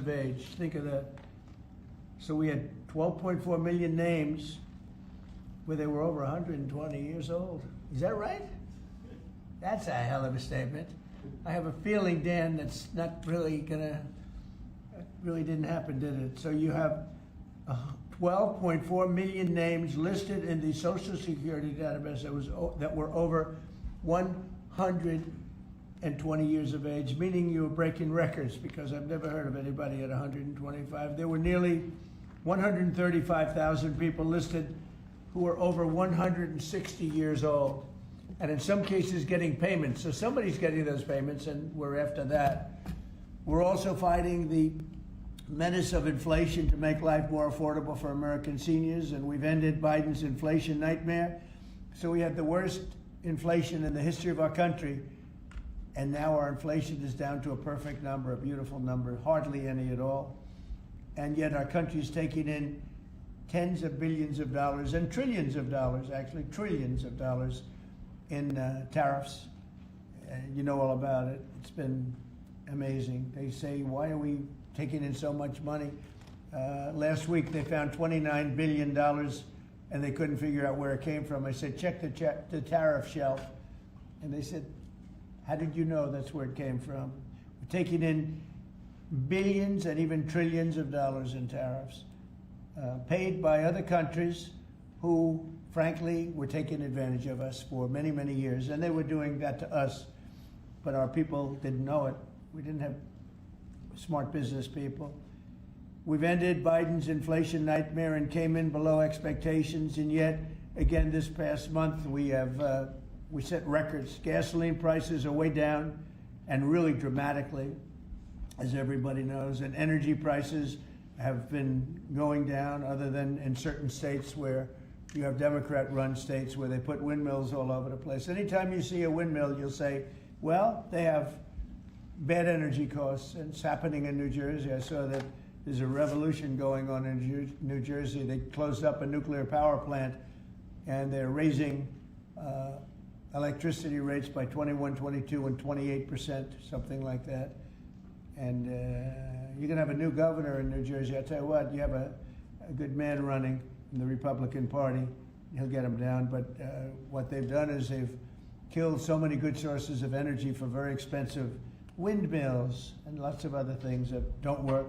of age. Think of that. So we had 12.4 million names where they were over 120 years old. Is that right? That's a hell of a statement. I have a feeling, Dan, that's not really really didn't happen, did it? So you have 12.4 million names listed in the Social Security database that were over 120 years of age, meaning you were breaking records, because I've never heard of anybody at 125. There were nearly 135,000 people listed who were over 160 years old, and in some cases getting payments. So somebody's getting those payments, and we're after that. We're also fighting the menace of inflation to make life more affordable for American seniors, and we've ended Biden's inflation nightmare. So we had the worst inflation in the history of our country, and now our inflation is down to a perfect number, a beautiful number, hardly any at all. And yet our country is taking in tens of billions of dollars and trillions of dollars, actually trillions of dollars in tariffs. You know all about it. It's been amazing. They say, why are we taking in so much money? Last week they found $29 billion and they couldn't figure out where it came from. I said, check the tariff shelf. And they said, how did you know that's where it came from? We're taking in billions and even trillions of dollars in tariffs, paid by other countries who, frankly, were taking advantage of us for many, many years. And they were doing that to us, but our people didn't know it. We didn't have smart business people. We've ended Biden's inflation nightmare and came in below expectations, and yet, again, this past month, we set records. Gasoline prices are way down, and really dramatically, as everybody knows, and energy prices have been going down, other than in certain states where you have Democrat-run states where they put windmills all over the place. Anytime you see a windmill, you'll say, well, they have bad energy costs, and it's happening in New Jersey. I saw that there's a revolution going on in New Jersey. They closed up a nuclear power plant, and they're raising electricity rates by 21, 22, and 28%, something like that. And you're going to have a new governor in New Jersey. I tell you what, you have a good man running in the Republican Party. He'll get him down. But what they've done is they've killed so many good sources of energy for very expensive windmills and lots of other things that don't work.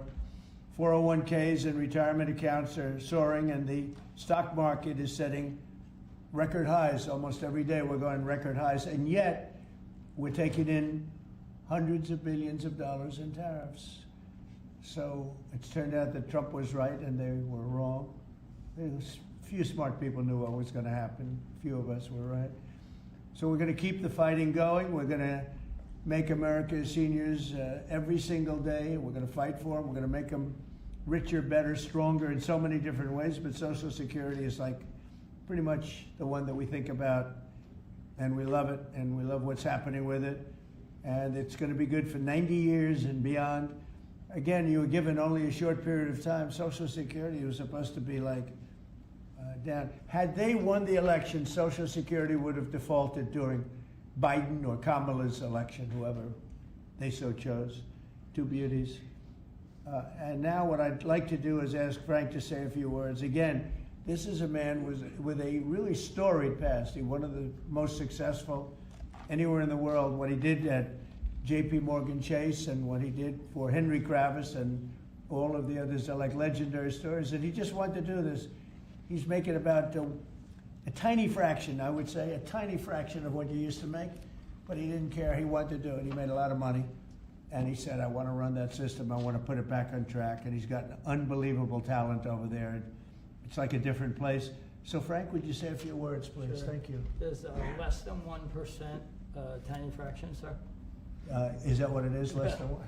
401ks and retirement accounts are soaring, and the stock market is setting record highs. Almost every day we're going record highs, and yet we're taking in hundreds of billions of dollars in tariffs. So it's turned out that Trump was right and they were wrong. A few smart people knew what was going to happen. A few of us were right. So we're going to keep the fighting going. We're going to make America's seniors every single day. We're going to fight for them. We're going to make them richer, better, stronger in so many different ways. But Social Security is like pretty much the one that we think about, and we love it, and we love what's happening with it. And it's going to be good for 90 years and beyond. Again, you were given only a short period of time. Social Security was supposed to be like down. Had they won the election, Social Security would have defaulted during Biden or Kamala's election, whoever they so chose, two beauties. And now what I'd like to do is ask Frank to say a few words. Again, this is a man with a really storied past. He's one of the most successful anywhere in the world. What he did at J.P. Morgan Chase and what he did for Henry Kravis and all of the others are like legendary stories. And he just wanted to do this. He's making about a tiny fraction, I would say, a tiny fraction of what you used to make, but he didn't care. He wanted to do it. He made a lot of money, and he said, I want to run that system. I want to put it back on track, and he's got an unbelievable talent over there. It's like a different place. So, Frank, would you say a few words, please? Sure. Thank you. There's less than 1% tiny fraction, sir. Is that what it is, less than one?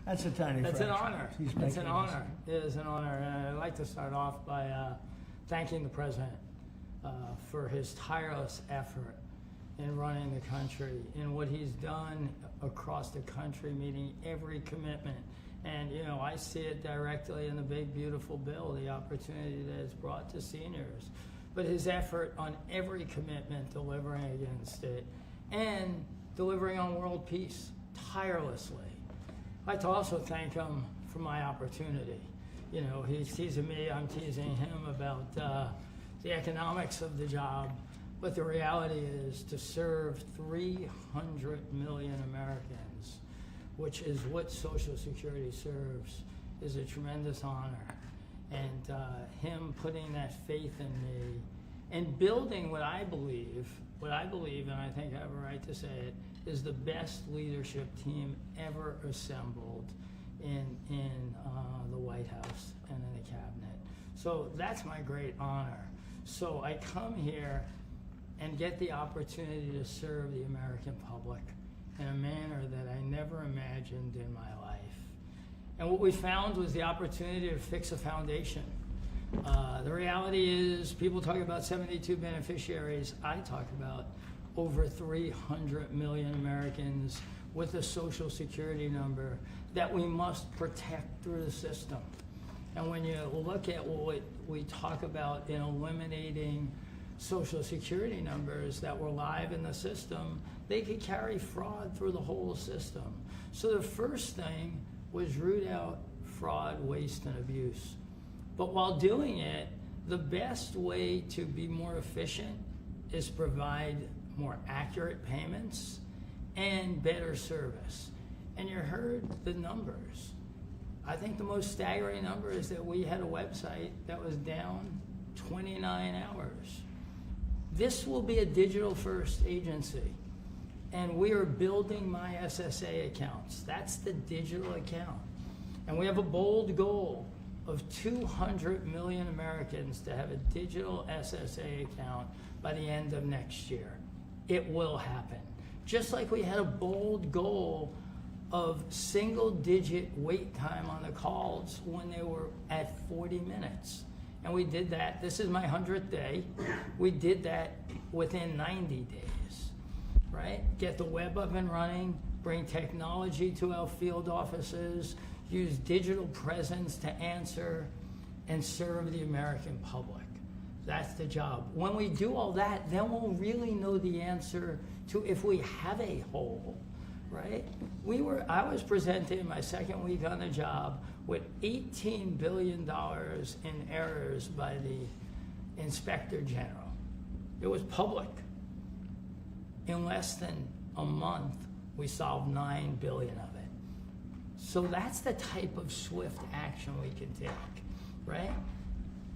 That's a tiny That's fraction. an honor. It's an honor. It is an honor. And I'd like to start off by thanking the President for his tireless effort in running the country and what he's done across the country, meeting every commitment. And, you know, I see it directly in the big, beautiful bill, the opportunity that it's brought to seniors. But his effort on every commitment, delivering against it, and delivering on world peace tirelessly. I'd like to also thank him for my opportunity. You know, he's teasing me, I'm teasing him about the economics of the job, but the reality is to serve 300 million Americans, which is what Social Security serves, is a tremendous honor. And him putting that faith in me and building what I believe, and I think I have a right to say it, is the best leadership team ever assembled in the White House and in the cabinet. So that's my great honor. So I come here and get the opportunity to serve the American public in a manner that I never imagined in my life. And what we found was the opportunity to fix a foundation. The reality is, people talk about 72 beneficiaries. I talk about over 300 million Americans with a Social Security number that we must protect through the system. And when you look at what we talk about in eliminating Social Security numbers that were live in the system, they could carry fraud through the whole system. So the first thing was root out fraud, waste, and abuse. But while doing it, the best way to be more efficient is provide more accurate payments and better service. And you heard the numbers. I think the most staggering number is that we had a website that was down 29 hours. This will be a digital-first agency, and we are building my SSA accounts. That's the digital account. And we have a bold goal of 200 million Americans to have a digital SSA account by the end of next year. It will happen. Just like we had a bold goal of single-digit wait time on the calls when they were at 40 minutes. And we did that. This is my 100th day. We did that within 90 days, right? Get the web up and running, bring technology to our field offices, use digital presence to answer and serve the American public. That's the job. When we do all that, then we'll really know the answer to if we have a hole, right? I was presented in my second week on the job with $18 billion in errors by the Inspector General. It was public. In less than a month, we solved $9 billion of it. So that's the type of swift action we can take, right?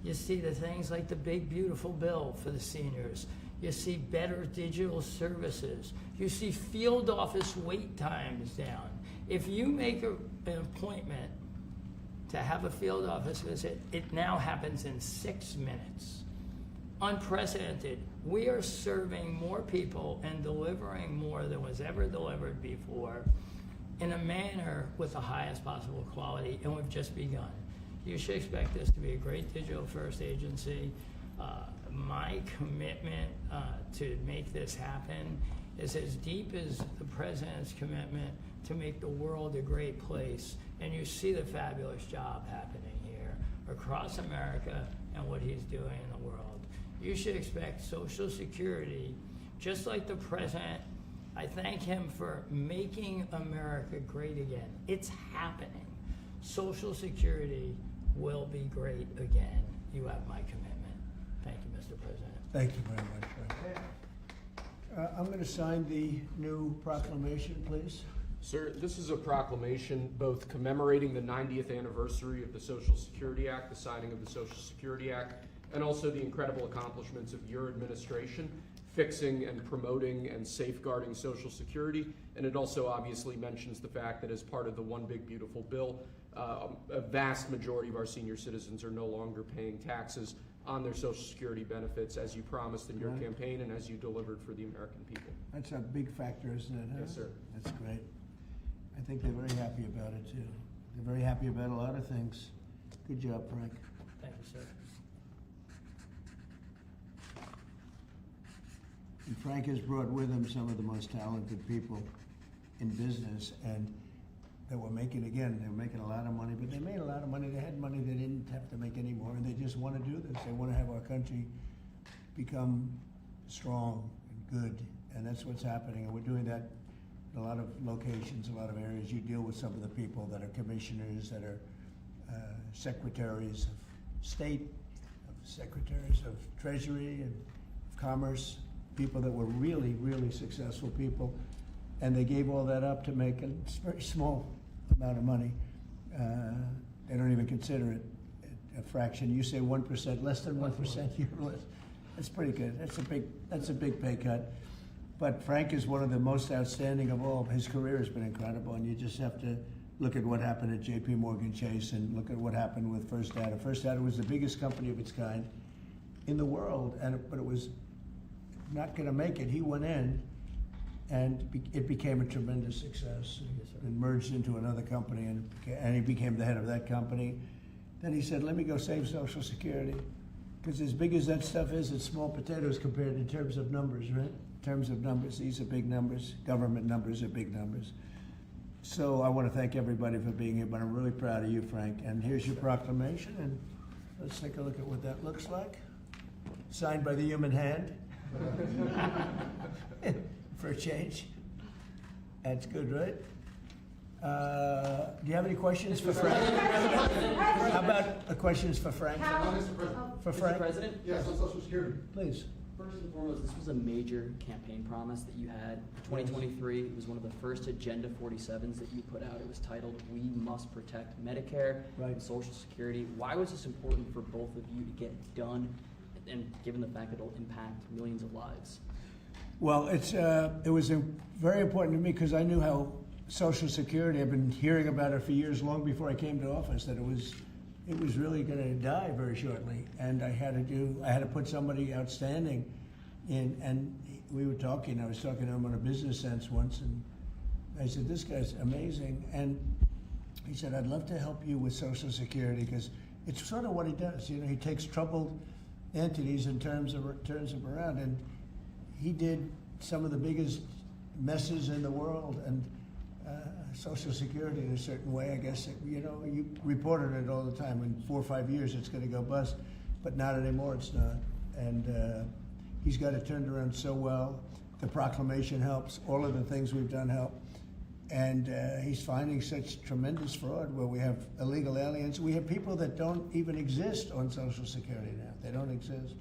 You see the things like the big, beautiful bill for the seniors. You see better digital services. You see field office wait times down. If you make an appointment to have a field office visit, it now happens in 6 minutes. Unprecedented. We are serving more people and delivering more than was ever delivered before in a manner with the highest possible quality, and we've just begun. You should expect this to be a great digital-first agency. My commitment to make this happen is as deep as the President's commitment to make the world a great place. And you see the fabulous job happening here across America and what he's doing in the world. You should expect Social Security, just like the President. I thank him for making America great again. It's happening. Social Security will be great again. You have my commitment. Thank you, Mr. President. Thank you very much, Frank. I'm going to sign the new proclamation, please. Sir, this is a proclamation both commemorating the 90th anniversary of the Social Security Act, the signing of the Social Security Act, and also the incredible accomplishments of your administration fixing and promoting and safeguarding Social Security. And it also obviously mentions the fact that as part of the One Big Beautiful Bill, a vast majority of our senior citizens are no longer paying taxes on their Social Security benefits, as you promised in your campaign and as you delivered for the American people. That's a big factor, isn't it? Huh? Yes, sir. That's great. I think they're very happy about it, too. They're very happy about a lot of things. Good job, Frank. Thank you, sir. And Frank has brought with him some of the most talented people in business, and they were making a lot of money, but they made a lot of money. They had money they didn't have to make anymore, and they just want to do this. They want to have our country become strong and good, and that's what's happening, and we're doing that a lot of locations, a lot of areas. You deal with some of the people that are commissioners, that are secretaries of state, secretaries of treasury and commerce, people that were really, really successful people, and they gave all that up to make a very small amount of money. They don't even consider it a fraction. You say 1%, less than 1%. That's pretty good. That's a big pay cut. But Frank is one of the most outstanding of all. His career has been incredible, and you just have to look at what happened at J.P. Morgan Chase and look at what happened with First Data. First Data was the biggest company of its kind in the world, but it was not going to make it. He went in, and it became a tremendous success. And merged into another company, and he became the head of that company. Then he said, "Let me go save Social Security," because as big as that stuff is, it's small potatoes compared in terms of numbers, right? In terms of numbers, these are big numbers. Government numbers are big numbers. So I want to thank everybody for being here, but I'm really proud of you, Frank. And here's your proclamation, and let's take a look at what that looks like. Signed by the human hand. For a change. That's good, right? Do you have any questions for Frank? How about questions for Frank? For Frank? Mr. President? Yes, on Social Security. Please. First and foremost, this was a major campaign promise that you had. 2023, it was one of the first Agenda 47s that you put out. It was titled, "We Must Protect Medicare and Social Security." Why was this important for both of you to get done, and given the fact that it'll impact millions of lives? Well, it was very important to me because I knew how Social Security, I've been hearing about it for years, long before I came to office, that it was really going to die very shortly, and I had to put somebody outstanding in. And we were talking. I was talking to him on a business sense once, and I said, "This guy's amazing." And he said, "I'd love to help you with Social Security because it's sort of what he does. You know, he takes troubled entities and turns them around." And he did some of the biggest messes in the world, and Social Security in a certain way, I guess, you reported it all the time. In 4 or 5 years, it's going to go bust, but not anymore, it's not. And he's got it turned around so well. The proclamation helps. All of the things we've done help. And he's finding such tremendous fraud where we have illegal aliens. We have people that don't even exist on Social Security now. They don't exist.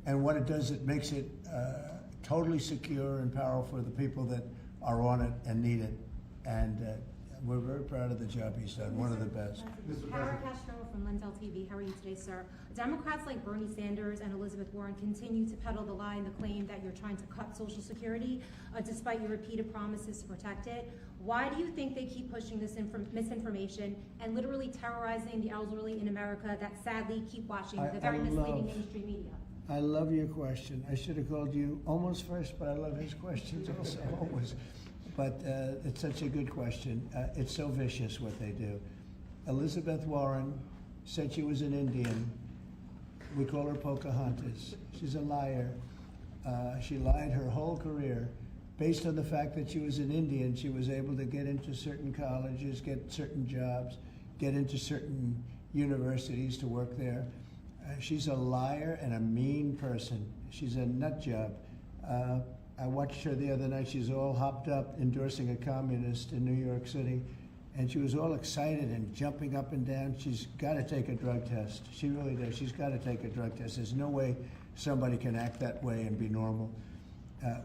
And what it does, it makes it totally secure and powerful for the people that are on it and need it. And we're very proud of the job he's done, one of the best. Kara Castro from Lindell TV. How are you today, sir? Democrats like Bernie Sanders and Elizabeth Warren continue to peddle the lie and the claim that you're trying to cut Social Security, despite your repeated promises to protect it. Why do you think they keep pushing this misinformation and literally terrorizing the elderly in America that sadly keep watching the very misleading mainstream media? I love your question. I should have called you almost first, but I love his questions also, always. But it's such a good question. It's so vicious what they do. Elizabeth Warren said she was an Indian. We call her Pocahontas. She's a liar. She lied her whole career. Based on the fact that she was an Indian, she was able to get into certain colleges, get certain jobs, get into certain universities to work there. She's a liar and a mean person. She's a nut job. I watched her the other night. She's all hopped up endorsing a communist in New York City, and she was all excited and jumping up and down. She's got to take a drug test. She really does. She's got to take a drug test. There's no way somebody can act that way and be normal.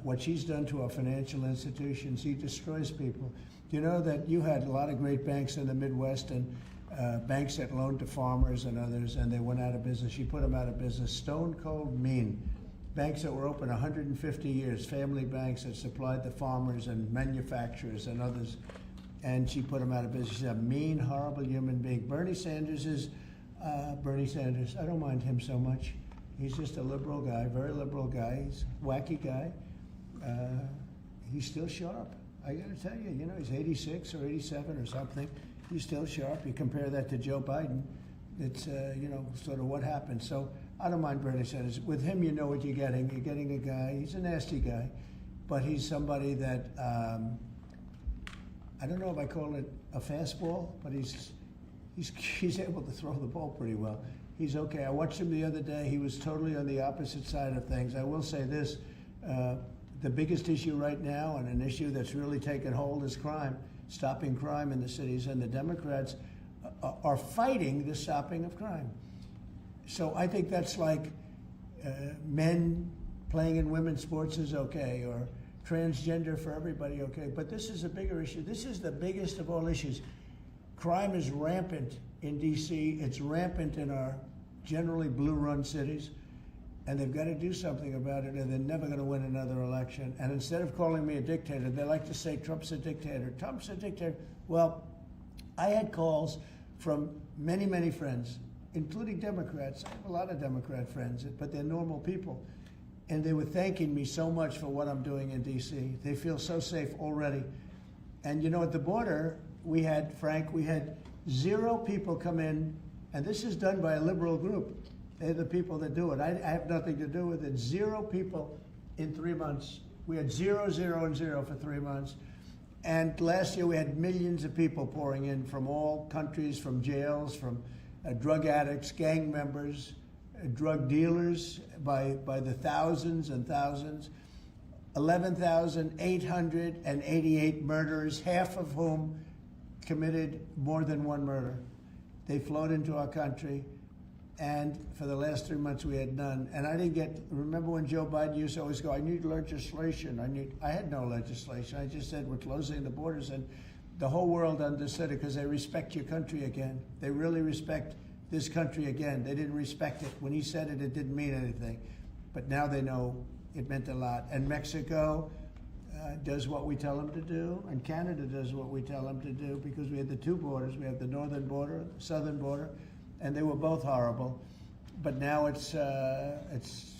What she's done to our financial institutions, he destroys people. You know that you had a lot of great banks in the Midwest and banks that loaned to farmers and others, and they went out of business. She put them out of business. Stone cold mean. Banks that were open 150 years, family banks that supplied the farmers and manufacturers and others, and she put them out of business. She's a mean, horrible human being. Bernie Sanders is Bernie Sanders. I don't mind him so much. He's just a liberal guy, very liberal guy. He's a wacky guy. He's still sharp. I got to tell you, he's 86 or 87 or something. He's still sharp. You compare that to Joe Biden, it's, sort of what happened. So I don't mind Bernie Sanders. With him, you know what you're getting. You're getting a guy, he's a nasty guy, but he's somebody that, I don't know if I call it a fastball, but he's able to throw the ball pretty well. He's okay. I watched him the other day. He was totally on the opposite side of things. I will say this, the biggest issue right now, and an issue that's really taken hold, is crime, stopping crime in the cities, and the Democrats are fighting the stopping of crime. So I think that's like men playing in women's sports is okay, or transgender for everybody okay, but this is a bigger issue. This is the biggest of all issues. Crime is rampant in DC, it's rampant in our generally blue-run cities, and they've got to do something about it, or they're never going to win another election. And instead of calling me a dictator, they like to say Trump's a dictator. Trump's a dictator. Well, I had calls from many, many friends, including Democrats. I have a lot of Democrat friends, but they're normal people. And they were thanking me so much for what I'm doing in DC. They feel so safe already. And you know, at the border, we had 0 people come in, and this is done by a liberal group. They're the people that do it. I have nothing to do with it. 0 people in 3 months. We had 0, 0, and 0 for 3 months. And last year we had millions of people pouring in from all countries, from jails, from drug addicts, gang members, drug dealers by the thousands and thousands. 11,888 murderers, half of whom committed more than one murder. They flowed into our country, and for the last 3 months we had none. And I didn't get, remember when Joe Biden used to always go, I need legislation, I had no legislation. I just said we're closing the borders, and the whole world understood it because they respect your country again. They really respect this country again. They didn't respect it. When he said it, it didn't mean anything. But now they know it meant a lot. And Mexico does what we tell them to do, and Canada does what we tell them to do, because we had the 2 borders. We have the northern border, the southern border, and they were both horrible. But now it's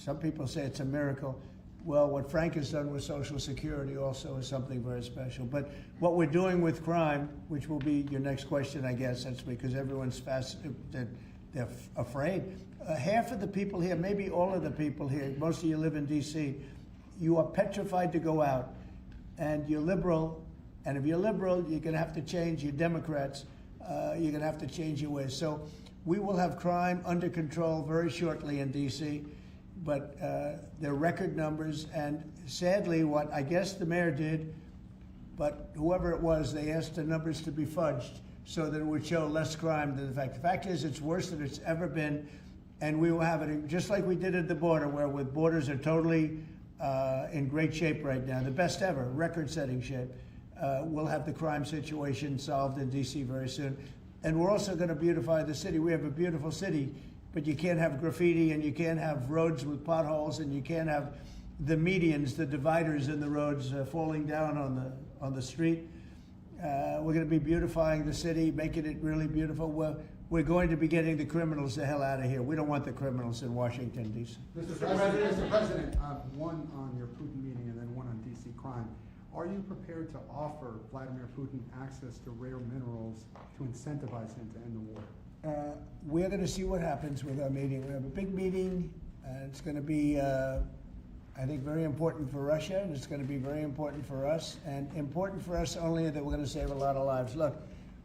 some people say it's a miracle. Well, what Frank has done with Social Security also is something very special. But what we're doing with crime, which will be your next question, I guess, that's because everyone's they're afraid. Half of the people here, maybe all of the people here, most of you live in D.C., you are petrified to go out. And you're liberal, and if you're liberal, you're going to have to change. You're Democrats, you're going to have to change your ways. So we will have crime under control very shortly in D.C., but they're record numbers, and sadly what I guess the mayor did, but whoever it was, they asked the numbers to be fudged so that it would show less crime than the fact. The fact is it's worse than it's ever been, and we will have it just like we did at the border, where with borders are totally in great shape right now, the best ever, record-setting shape. We'll have the crime situation solved in D.C. very soon. And we're also going to beautify the city. We have a beautiful city, but you can't have graffiti, and you can't have roads with potholes, and you can't have the medians, the dividers in the roads falling down on the street. We're going to be beautifying the city, making it really beautiful. We're going to be getting the criminals the hell out of here. We don't want the criminals in Washington, D.C. Mr. President, one on your Putin meeting and then one on D.C. crime. Are you prepared to offer Vladimir Putin access to rare minerals to incentivize him to end the war? We're going to see what happens with our meeting. We have a big meeting. It's going to be, I think, very important for Russia, and it's going to be very important for us, and important for us only that we're going to save a lot of lives. Look,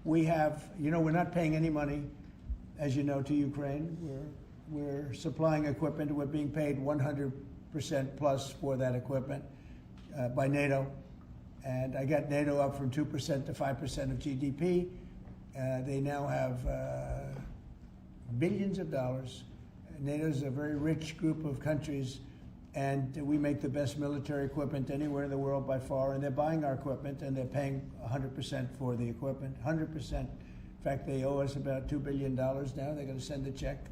we have, we're not paying any money, as you know, to Ukraine. We're supplying equipment. We're being paid 100% plus for that equipment by NATO. And I got NATO up from 2% to 5% of GDP. They now have billions of dollars. NATO is a very rich group of countries, and we make the best military equipment anywhere in the world by far, and they're buying our equipment, and they're paying 100% for the equipment, 100%. In fact, they owe us about $2 billion now. They're going to send a check.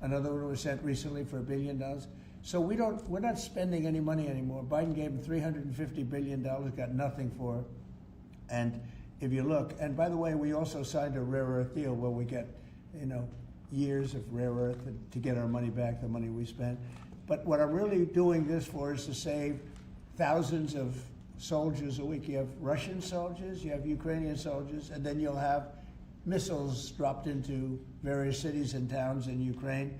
Another one was sent recently for $1 billion. So we're not spending any money anymore. Biden gave them $350 billion, got nothing for it. And if you look, and by the way, we also signed a rare earth deal where we get, years of rare earth to get our money back, the money we spent. But what I'm really doing this for is to save thousands of soldiers a week. You have Russian soldiers, you have Ukrainian soldiers, and then you'll have missiles dropped into various cities and towns in Ukraine.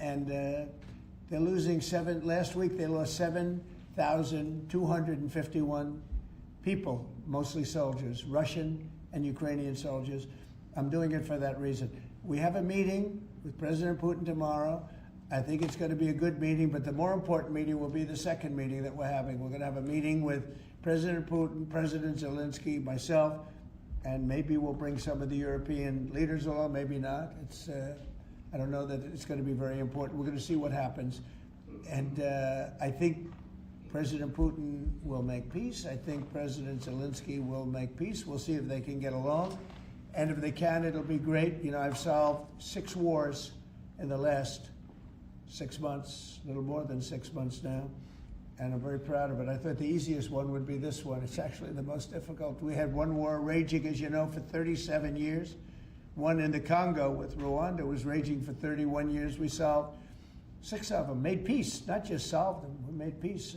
And they're losing last week they lost 7,251 people, mostly soldiers, Russian and Ukrainian soldiers. I'm doing it for that reason. We have a meeting with President Putin tomorrow. I think it's going to be a good meeting, but the more important meeting will be the second meeting that we're having. We're going to have a meeting with President Putin, President Zelensky, myself, and maybe we'll bring some of the European leaders along, maybe not. I don't know that it's going to be very important. We're going to see what happens. And I think President Putin will make peace. I think President Zelensky will make peace. We'll see if they can get along. And if they can, it'll be great. You know, I've solved 6 wars in the last 6 months, a little more than 6 months now, and I'm very proud of it. I thought the easiest one would be this one. It's actually the most difficult. We had one war raging, as you know, for 37 years. One in the Congo with Rwanda was raging for 31 years. We solved 6 of them, made peace, not just solved them, we made peace.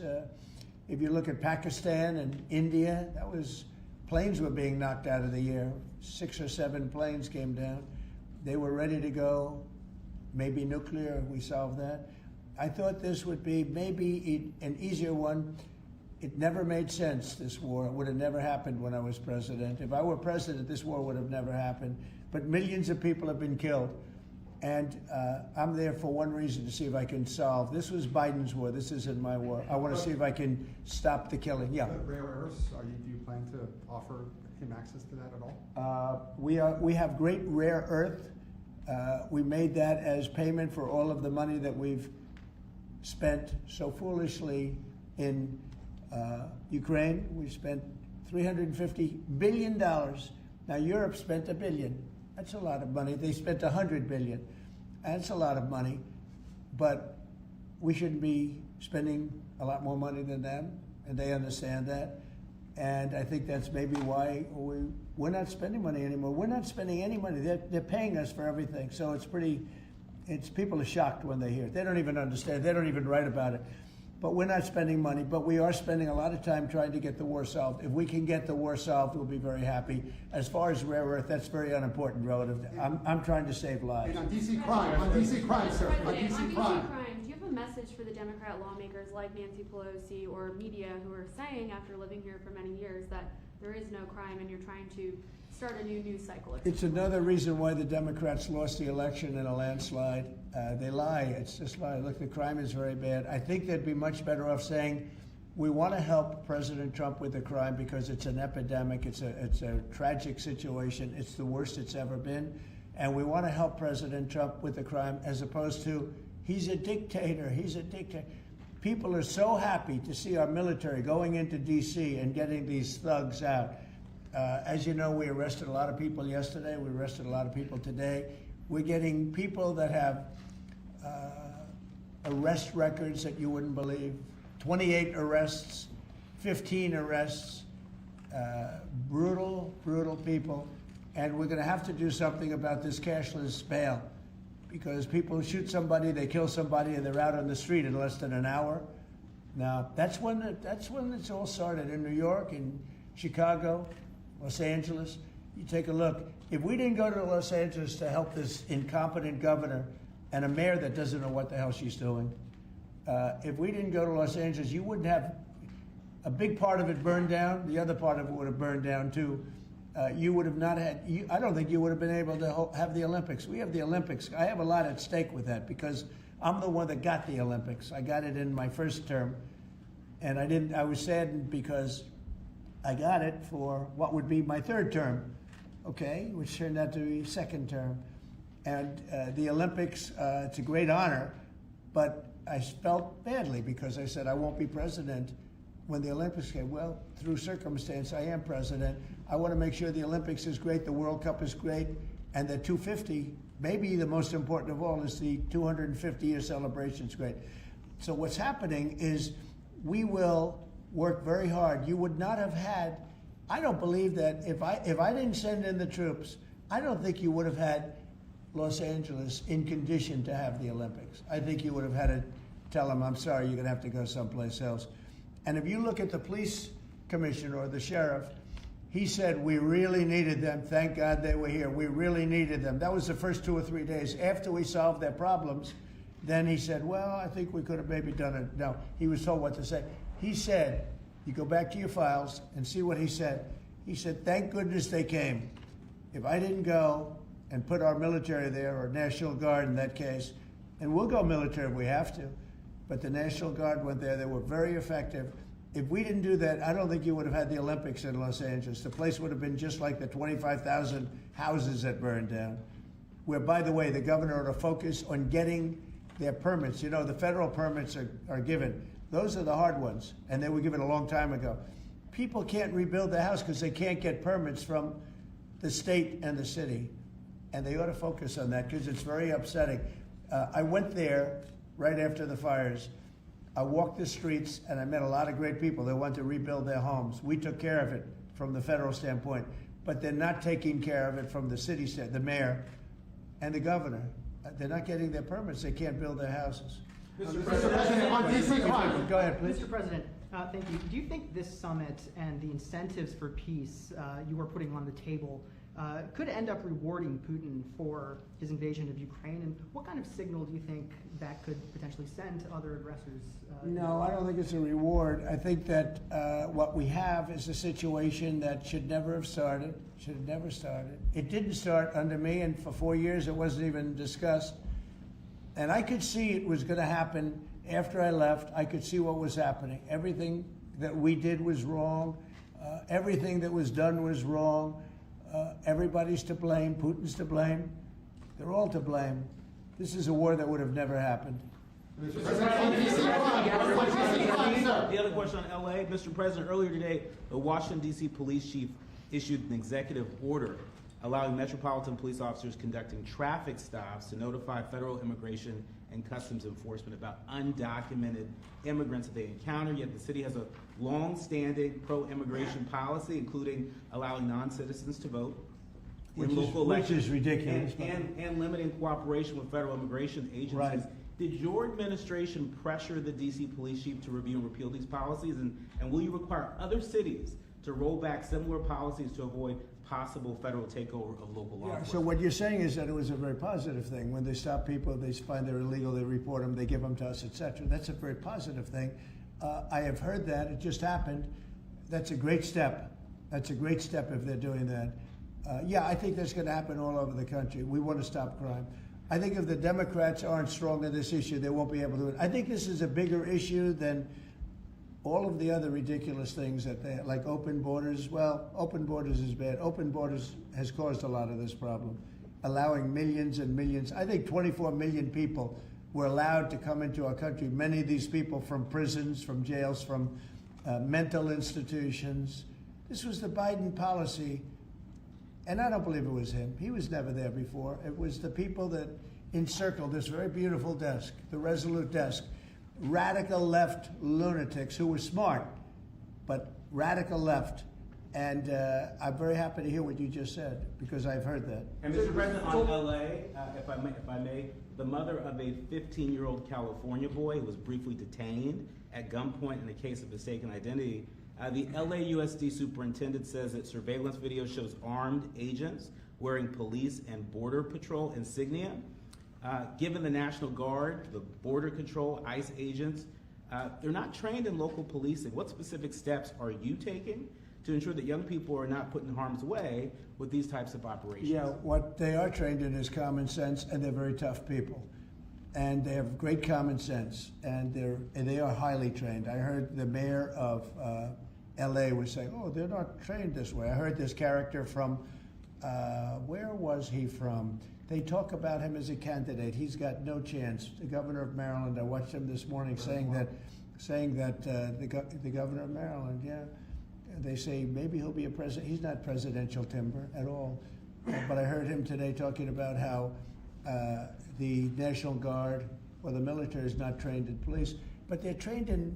If you look at Pakistan and India, that was, planes were being knocked out of the air. 6 or 7 planes came down. They were ready to go. Maybe nuclear, we solved that. I thought this would be maybe an easier one. It never made sense, this war. It would have never happened when I was president. If I were president, this war would have never happened. But millions of people have been killed. And I'm there for one reason, to see if I can solve. This was Biden's war. This isn't my war. I want to see if I can stop the killing. Yeah. The rare earths, do you plan to offer him access to that at all? We have great rare earth. We made that as payment for all of the money that we've spent so foolishly in Ukraine. We spent $350 billion. Now Europe spent $1 billion. That's a lot of money. They spent $100 billion. That's a lot of money, but we shouldn't be spending a lot more money than them, and they understand that. And I think that's maybe why we're not spending money anymore. We're not spending any money. They're paying us for everything. So people are shocked when they hear it. They don't even understand. They don't even write about it. But we're not spending money, but we are spending a lot of time trying to get the war solved. If we can get the war solved, we'll be very happy. As far as rare earth, that's very unimportant relative. I'm trying to save lives. And on DC crime, sir, on DC crime. Do you have a message for the Democrat lawmakers like Nancy Pelosi or media who are saying, after living here for many years, that there is no crime and you're trying to start a new news cycle? It's another reason why the Democrats lost the election in a landslide. They lie. It's just lie. Look, the crime is very bad. I think they'd be much better off saying, we want to help President Trump with the crime because it's an epidemic. It's a tragic situation. It's the worst it's ever been. And we want to help President Trump with the crime, as opposed to, he's a dictator. He's a dictator. People are so happy to see our military going into D.C. and getting these thugs out. As you know, we arrested a lot of people yesterday. We arrested a lot of people today. We're getting people that have arrest records that you wouldn't believe. 28 arrests, 15 arrests, brutal, brutal people. And we're going to have to do something about this cashless bail, because people shoot somebody, they kill somebody, and they're out on the street in less than an hour. Now, that's when it's all started, in New York, in Chicago, Los Angeles. You take a look. If we didn't go to Los Angeles to help this incompetent governor and a mayor that doesn't know what the hell she's doing, if we didn't go to Los Angeles, you wouldn't have a big part of it burned down. The other part of it would have burned down too. You would have not had, I don't think you would have been able to have the Olympics. We have the Olympics. I have a lot at stake with that, because I'm the one that got the Olympics. I got it in my first term, and I was saddened because I got it for what would be my third term, okay, which turned out to be second term. And the Olympics, it's a great honor, but I felt badly because I said I won't be president when the Olympics came. Well, through circumstance, I am president. I want to make sure the Olympics is great, the World Cup is great, and the 250, maybe the most important of all, is the 250-year celebration is great. So what's happening is we will work very hard. You would not have had, I don't believe that if I didn't send in the troops, I don't think you would have had Los Angeles in condition to have the Olympics. I think you would have had to tell them, I'm sorry, you're going to have to go someplace else. And if you look at the police commissioner or the sheriff, he said, we really needed them. Thank God they were here. We really needed them. That was the first 2 or 3 days. After we solved their problems, then he said, well, I think we could have maybe done it. No, he was told what to say. He said, you go back to your files and see what he said. He said, thank goodness they came. If I didn't go and put our military there, or National Guard in that case, And we'll go military if we have to. But the National Guard went there. They were very effective. If we didn't do that, I don't think you would have had the Olympics in Los Angeles. The place would have been just like the 25,000 houses that burned down. Where, by the way, the governor ought to focus on getting their permits. You know, the federal permits are given. Those are the hard ones, and they were given a long time ago. People can't rebuild their house because they can't get permits from the state and the city. And they ought to focus on that because it's very upsetting. I went there right after the fires. I walked the streets and I met a lot of great people that want to rebuild their homes. We took care of it from the federal standpoint, but they're not taking care of it from the city, the mayor and the governor. They're not getting their permits. They can't build their houses. Mr. President, on DC crime. Go ahead, please. Mr. President, thank you. Do you think this summit and the incentives for peace you are putting on the table could end up rewarding Putin for his invasion of Ukraine? And what kind of signal do you think that could potentially send to other aggressors? No, I don't think it's a reward. I think that what we have is a situation that should never have started, should have never started. It didn't start under me, and for 4 years it wasn't even discussed. And I could see it was going to happen after I left. I could see what was happening. Everything that we did was wrong. Everything that was done was wrong. Everybody's to blame. Putin's to blame. They're all to blame. This is a war that would have never happened. Mr. President, on DC crime, sir. The other question on LA, Mr. President, earlier today, the Washington D.C. police chief issued an executive order allowing metropolitan police officers conducting traffic stops to notify federal immigration and customs enforcement about undocumented immigrants that they encounter. Yet the city has a long-standing pro-immigration policy, including allowing non-citizens to vote in local elections. Which is ridiculous. And limiting cooperation with federal immigration agencies. Right. Did your administration pressure the D.C. police chief to review and repeal these policies? And will you require other cities to roll back similar policies to avoid possible federal takeover of local law enforcement? So what you're saying is that it was a very positive thing. When they stop people, they find they're illegal, they report them, they give them to us, etc. That's a very positive thing. I have heard that. It just happened. That's a great step. That's a great step if they're doing that. Yeah, I think that's going to happen all over the country. We want to stop crime. I think if the Democrats aren't strong on this issue, they won't be able to do it. I think this is a bigger issue than all of the other ridiculous things that they like open borders. Well, open borders is bad. Open borders has caused a lot of this problem, allowing millions and millions. I think 24 million people were allowed to come into our country. Many of these people from prisons, from jails, from mental institutions. This was the Biden policy. And I don't believe it was him. He was never there before. It was the people that encircled this very beautiful desk, the Resolute desk. Radical left lunatics who were smart, but radical left. And I'm very happy to hear what you just said, because I've heard that. And Mr. President, on LA, if I may, the mother of a 15-year-old California boy who was briefly detained at gunpoint in a case of mistaken identity, the LAUSD superintendent says that surveillance video shows armed agents wearing police and border patrol insignia. Given the National Guard, the Border Control, ICE agents, they're not trained in local policing. What specific steps are you taking to ensure that young people are not put in harm's way with these types of operations? Yeah, what they are trained in is common sense, and they're very tough people. And they have great common sense, and they are highly trained. I heard the mayor of LA was saying, oh, they're not trained this way. I heard this character from, where was he from? They talk about him as a candidate. He's got no chance. The governor of Maryland, I watched him this morning saying that the governor of Maryland, yeah, they say maybe he'll be a president. He's not presidential timber at all. But I heard him today talking about how the National Guard or the military is not trained in police, but they're trained in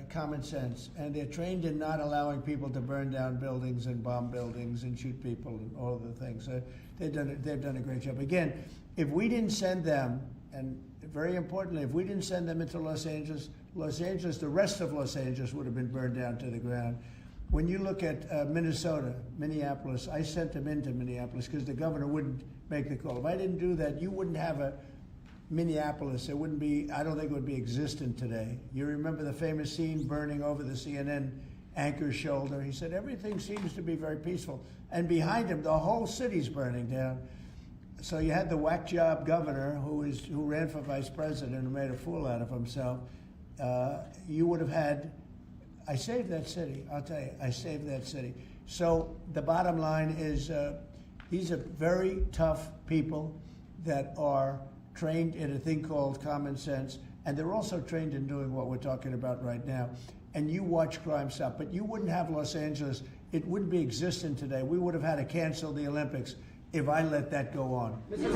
common sense, and they're trained in not allowing people to burn down buildings and bomb buildings and shoot people and all of the things. They've done a great job. Again, if we didn't send them, and very importantly, if we didn't send them into Los Angeles, the rest of Los Angeles would have been burned down to the ground. When you look at Minnesota, Minneapolis, I sent them into Minneapolis because the governor wouldn't make the call. If I didn't do that, you wouldn't have a Minneapolis. It wouldn't be, I don't think it would be existent today. You remember the famous scene burning over the CNN anchor's shoulder? He said, everything seems to be very peaceful. And behind him, the whole city's burning down. So you had the whack job governor who ran for vice president who made a fool out of himself. You would have had. I saved that city. I'll tell you, I saved that city. So the bottom line is, these are very tough people that are trained in a thing called common sense, and they're also trained in doing what we're talking about right now. And you watch crime stop, but you wouldn't have Los Angeles. It wouldn't be existent today. We would have had to cancel the Olympics if I let that go on. Mr.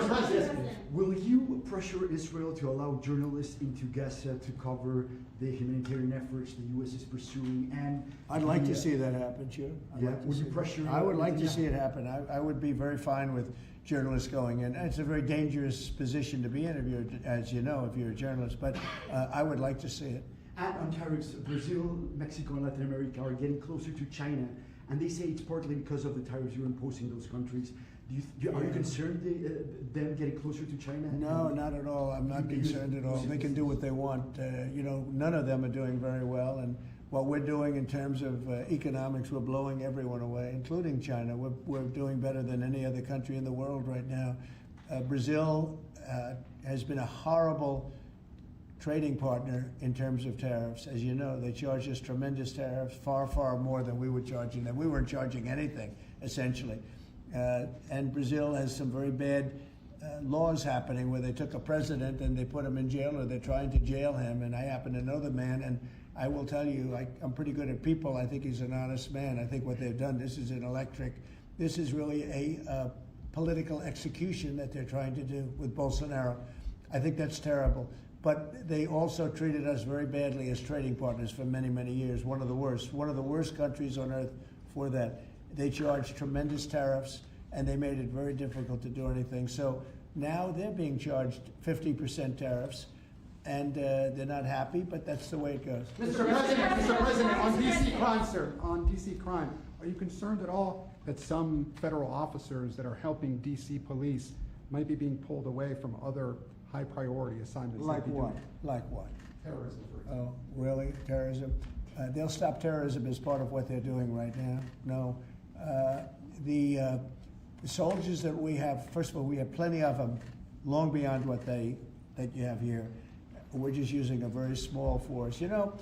President, will you pressure Israel to allow journalists into Gaza to cover the humanitarian efforts the U.S. is pursuing? And I'd like to see that happen, sure. Would you pressure? I would like to see it happen. I would be very fine with journalists going in. It's a very dangerous position to be in, as you know, if you're a journalist, but I would like to see it. And on tariffs, Brazil, Mexico, and Latin America are getting closer to China, and they say it's partly because of the tariffs you're imposing those countries. Are you concerned them getting closer to China? No, not at all. I'm not concerned at all. They can do what they want. None of them are doing very well, and what we're doing in terms of economics, we're blowing everyone away, including China. We're doing better than any other country in the world right now. Brazil has been a horrible trading partner in terms of tariffs. As you know, they charge us tremendous tariffs, far, far more than we were charging them. We weren't charging anything, essentially. And Brazil has some very bad laws happening where they took a president and they put him in jail, or they're trying to jail him. And I happen to know the man, and I will tell you, I'm pretty good at people. I think he's an honest man. I think what they've done, this is this is really a political execution that they're trying to do with Bolsonaro. I think that's terrible. But they also treated us very badly as trading partners for many, many years. One of the worst countries on earth for that. They charged tremendous tariffs, and they made it very difficult to do anything. So now they're being charged 50% tariffs, and they're not happy, but that's the way it goes. Mr. President, on DC crime, sir, on DC crime, are you concerned at all that some federal officers that are helping DC police might be being pulled away from other high priority assignments? Like what? Like what? Terrorism, for example. Oh, really? Terrorism? They'll stop terrorism as part of what they're doing right now. No. The soldiers that we have, first of all, we have plenty of them, long beyond what that you have here. We're just using a very small force. You know,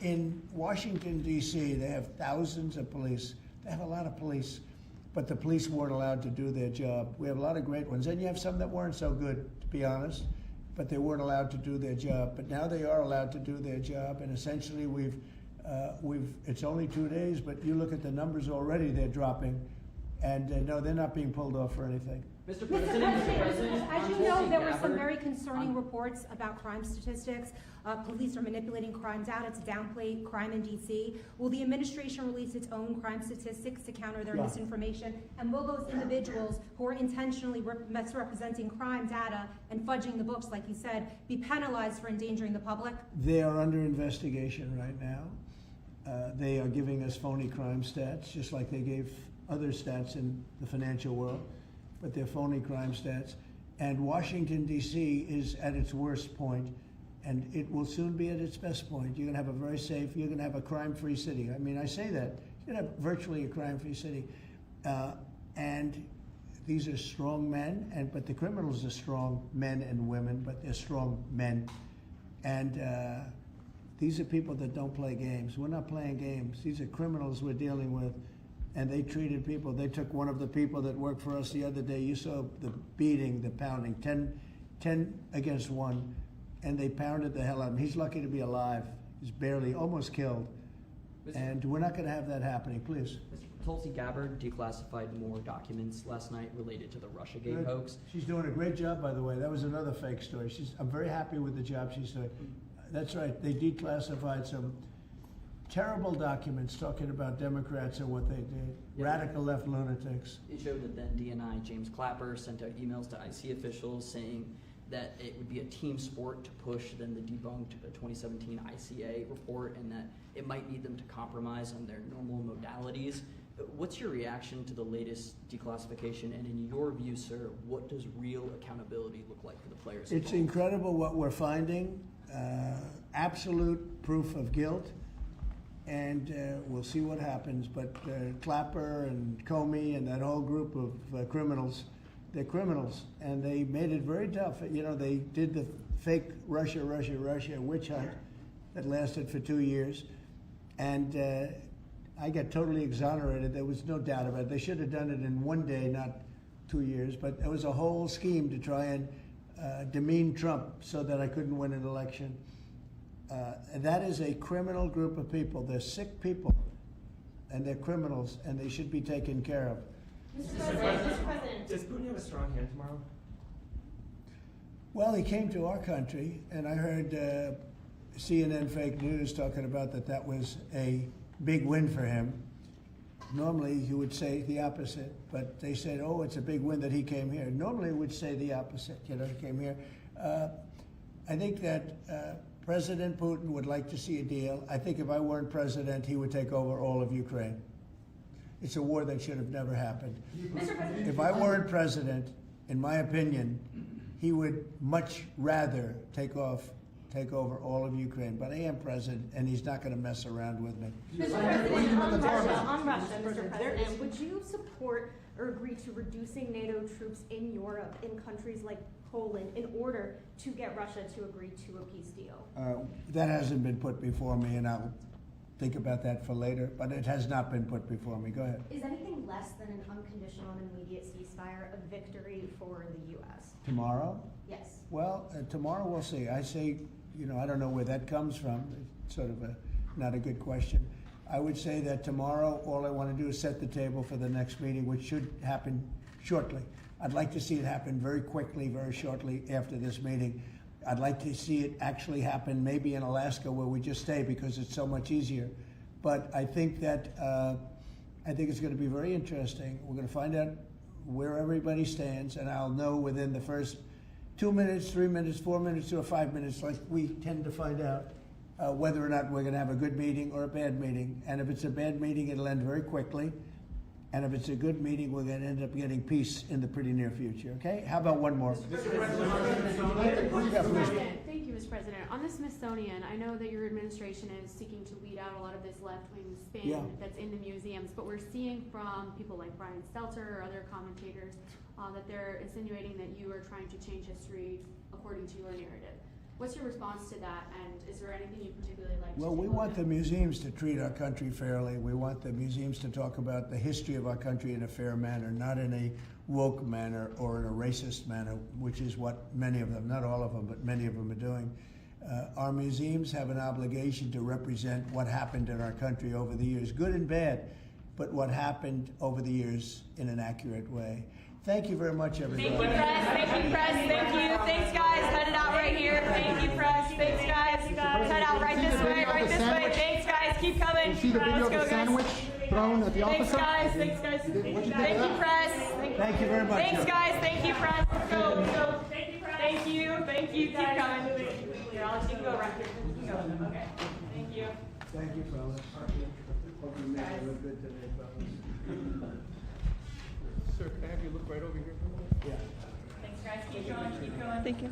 in Washington, D.C., they have thousands of police. They have a lot of police, but the police weren't allowed to do their job. We have a lot of great ones, and you have some that weren't so good, to be honest, but they weren't allowed to do their job. But now they are allowed to do their job, and essentially it's only 2 days, but you look at the numbers already, they're dropping, and no, they're not being pulled off for anything. Mr. Mr. President, President, as you know, there were some Gabbard, very concerning reports about crime statistics. Police are manipulating crime data to downplay crime in DC. Will the administration release its own crime statistics to counter their misinformation? And will those individuals who are intentionally misrepresenting crime data and fudging the books, like you said, be penalized for endangering the public? They are under investigation right now. They are giving us phony crime stats, just like they gave other stats in the financial world, but they're phony crime stats. And Washington, D.C. is at its worst point, and it will soon be at its best point. You're going to have a very safe, you're going to have a crime-free city. I mean, I say that. You're going to have virtually a crime-free city. And these are strong men, but the criminals are strong men and women, but they're strong men. And these are people that don't play games. We're not playing games. These are criminals we're dealing with. And they treated people. They took one of the people that worked for us the other day. You saw the beating, the pounding, 10 against 1. And they pounded the hell out of him. He's lucky to be alive. He's barely, almost killed. And we're not going to have that happening, please. Tulsi Gabbard declassified more documents last night related to the Russiagate Good. hoax. She's doing a great job, by the way. That was another fake story. I'm very happy with the job she's doing. That's right. They declassified some terrible documents talking about Democrats and what they did. Yeah. Radical left lunatics. It showed that then DNI James Clapper sent out emails to IC officials saying that it would be a team sport to push then the debunked 2017 ICA report, and that it might need them to compromise on their normal modalities. What's your reaction to the latest declassification, and in your view, sir, what does real accountability look like for the players It's involved? incredible what we're finding. Absolute proof of guilt. and we'll see what happens. But Clapper and Comey and that whole group of criminals, they're criminals, and they made it very tough. You know, they did the fake Russia witch hunt that lasted for 2 years, and I got totally exonerated. There was no doubt about it. They should have done it in 1 day, not 2 years. But it was a whole scheme to try and demean Trump so that I couldn't win an election. And that is a criminal group of people. They're sick people, and they're criminals, and they should be taken care of. Mr. President. Does Putin have a strong hand tomorrow? Well, he came to our country, and I heard CNN fake news talking about that was a big win for him. Normally, he would say the opposite, but they said, oh, it's a big win that he came here. Normally, he would say the opposite, he came here. I think that President Putin would like to see a deal. I think if I weren't president, he would take over all of Ukraine. It's a war that should have never happened. Mr. President. If I weren't president, in my opinion, he would much rather take over all of Ukraine. But I am president, and he's not going to mess around with me. Mr. President, on Russia, Mr. President, would you support or agree to reducing NATO troops in Europe, in countries like Poland, in order to get Russia to agree to a peace deal? That hasn't been put before me, and I'll think about that for later, but it has not been put before me. Go ahead. Is anything less than an unconditional and immediate ceasefire a victory for the U.S.? Tomorrow? Yes. Well, tomorrow we'll see. I say, I don't know where that comes from. It's sort of not a good question. I would say that tomorrow, all I want to do is set the table for the next meeting, which should happen shortly. I'd like to see it happen very quickly, very shortly after this meeting. I'd like to see it actually happen maybe in Alaska, where we just stay because it's so much easier. But I think that it's going to be very interesting. We're going to find out where everybody stands, and I'll know within the first 2 minutes, 3 minutes, 4 minutes, or 5 minutes, like we tend to find out whether or not we're going to have a good meeting or a bad meeting. And if it's a bad meeting, it'll end very quickly. And if it's a good meeting, we're going to end up getting peace in the pretty near future. Okay? How about one more? Thank you, Mr. President. On the Smithsonian, I know that your administration is seeking to weed out a lot of this left-wing spin that's in the museums, but we're seeing from people like Brian Stelter or other commentators that they're insinuating that you are trying to change history according to your narrative. What's your response to that, and is there anything you particularly like to do? Well, we want the museums to treat our country fairly. We want the museums to talk about the history of our country in a fair manner, not in a woke manner or in a racist manner, which is what many of them, not all of them, but many of them are doing. Our museums have an obligation to represent what happened in our country over the years, good and bad, but what happened over the years in an accurate way. Thank you very much, everybody. Thank you, press. Thank you, press. Thank you. Thanks, guys. Cut it out right here. Thank you, press. Thanks, guys. Cut out right this way, right this way. Thanks, guys. Keep coming. You see the video of the sandwich thrown at the officer? Thanks, guys. Thank you, press. Thank you very much. Thanks, guys. Thank you, press. Go. Thank you, press. Thank you. Keep coming. Here, Alex, you can go right here. You can go. Okay. Thank you. Thank you, fellas. Hope you make it look good today, fellas. Sir, can I have you look right over here? Yeah. Thanks, guys. Keep going. Thank you.